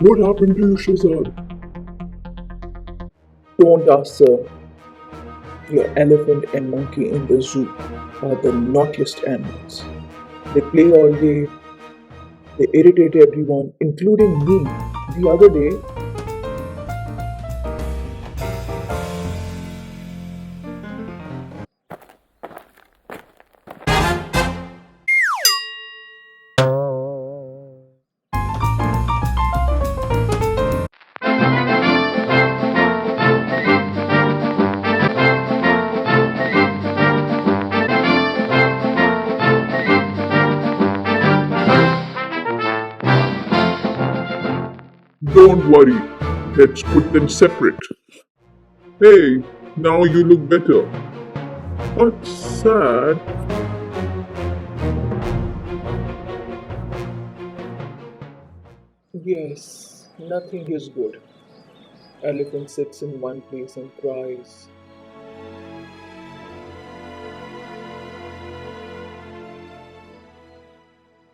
What happened to you, Shazad? Don't ask, sir. Your elephant and monkey in the zoo are the naughtiest animals. They play all day, they irritate everyone, including me. The other day, Don't worry, let's put them separate. Hey, now you look better. What's sad? yes, nothing is good. Elephant sits in one place and cries.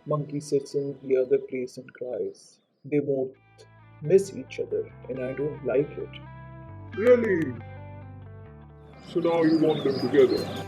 Monkey sits in the other place and cries. They won't miss each other, and I don't like it. Really? So now you want them together?